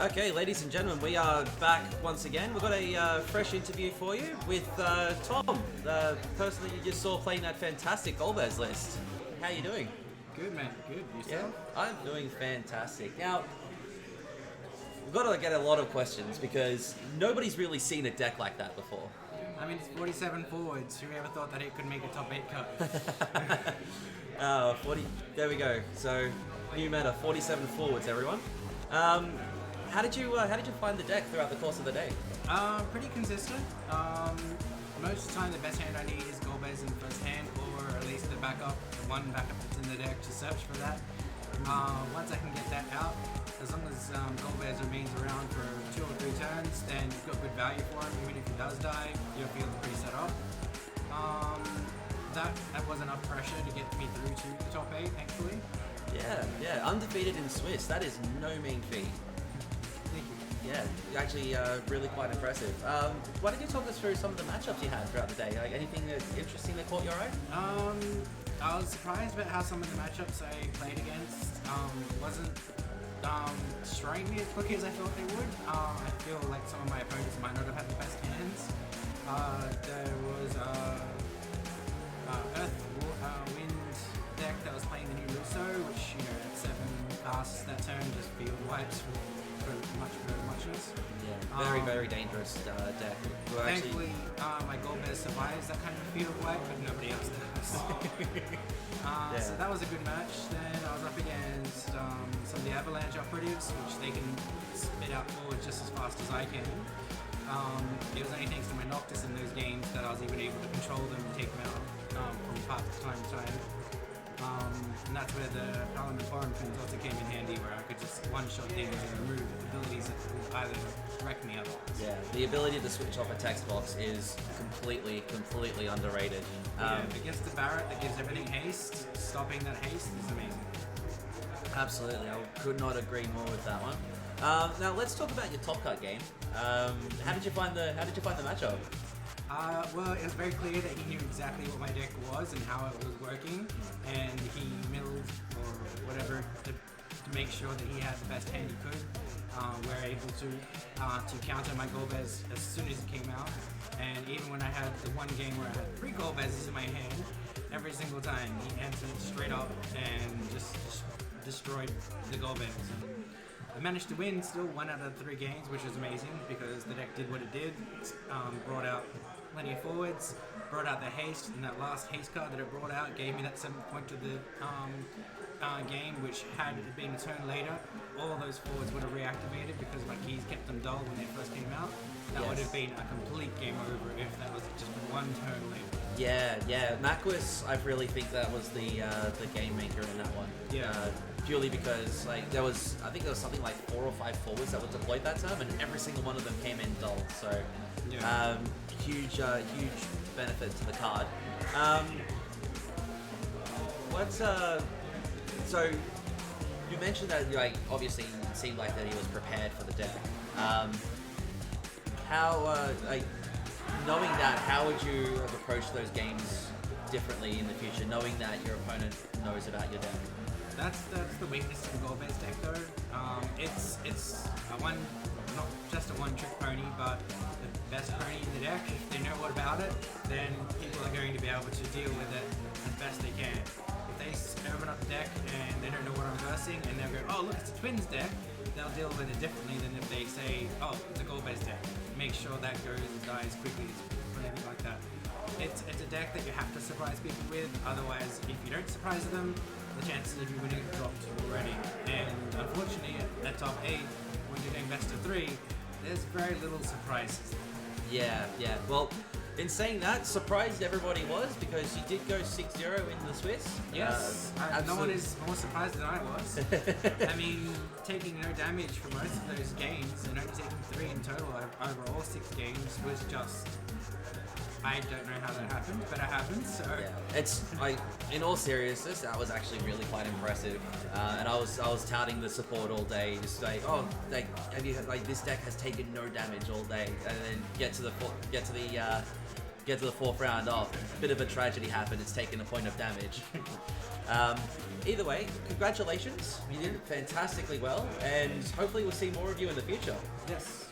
Okay, ladies and gentlemen, we are back once again. We've got a fresh interview for you with Tom, the person that you just saw playing that fantastic Golbez list. How are you doing? Good, man. Good. Yourself? Yeah, I'm doing fantastic. Now, we've got to get a lot of questions because nobody's really seen a deck like that before. I mean, it's 47 forwards. Who ever thought that it could make a top 8 cut? 40. There we go. So, new meta, 47 forwards, everyone. How did you find the deck throughout the course of the day? Pretty consistent. Most of the time, the best hand I need is Golbez in the first hand, or at least the backup, the one backup that's in the deck to search for that. Once I can get that out, as long as Golbez remains around for 2 or 3 turns, then you've got good value for him. Even if he does die, you'll feel pretty set up. That was enough pressure to get me through to the top 8, thankfully. Yeah, undefeated in Swiss. That is no mean feat. Yeah, actually really quite impressive. Why don't you talk us through some of the matchups you had throughout the day? Like anything interesting that caught your eye? I was surprised about how some of the matchups I played against wasn't destroying me as quickly as I thought they would. I feel like some of my opponents might not have had the best hands. There was Earth, Wind deck that was playing the new Russo, which, at 7 casts that turn just field wipes for muchness. Yeah, very dangerous deck. Thankfully, my Golbez survives that kind of field wipe, but nobody else does. So that was a good match. Then I was up against some of the Avalanche operatives, which they can spit out forward just as fast as I can. It was only thanks to my Noctis in those games that I was even able to control them and take them out from time to time. And that's where the Parliament Foreign Twins also came in handy, where I could just one-shot things and remove abilities that would either wreck me otherwise. Yeah, the ability to switch off a text box is completely underrated. Against the Barret that gives everything haste, stopping that haste is amazing. Absolutely, I could not agree more with that one. Now let's talk about your top cut game. How did you find the matchup? Well, it was very clear that he knew exactly what my deck was and how it was working, and he milled or whatever to make sure that he had the best hand he could. We're able to counter my Golbez as soon as it came out, and even when I had the one game where I had 3 Golbezes in my hand, every single time he answered straight up and just destroyed the Golbez. I managed to win still 1 out of 3 games, which was amazing because the deck did what it did. Brought out plenty of forwards, brought out the haste, and that last haste card that it brought out gave me that 7th point to the game, which had it been a turn later, all those forwards would have reactivated because my keys kept them dull when they first came out. That would have been a complete game over if that was just 1 turn later. Yeah. Macwis, I really think that was the game maker in that one. Yeah. Purely because I think there was something like 4 or 5 forwards that were deployed that time, and every single one of them came in dull. So huge benefit to the card. So you mentioned that obviously it seemed like that he was prepared for the deck. Knowing that, how would you have approached those games differently in the future, knowing that your opponent knows about your deck? That's the weakness of the Golbez deck, though. It's not just a one-trick pony, but the best pony in the deck. If they know what about it, then people are going to be able to deal with it as best they can. If they open up the deck and they don't know what I'm versing, and they'll go, "Oh, look, it's a Twins deck," they'll deal with it differently than if they say, "Oh, it's a Golbez deck." Make sure that goes and dies quickly or anything like that. It's a deck that you have to surprise people with. Otherwise, if you don't surprise them, the chances of you winning are dropped already. And unfortunately, at top 8, when you're doing best of 3, there's very little surprises. Yeah. Well, in saying that, surprised everybody was because you did go 6-0 in the Swiss. Yes, no one is more surprised than I was. I mean, taking no damage for most of those games and only taking 3 in total over all 6 games was just... I don't know how that happened, but it happened, so... Yeah, it's, in all seriousness, that was actually really quite impressive. And I was touting the support all day, just have you this deck has taken no damage all day, and then get to the get to the 4th round off. A bit of a tragedy happened. It's taken a point of damage. Either way, congratulations. You did fantastically well, and hopefully we'll see more of you in the future. Yes.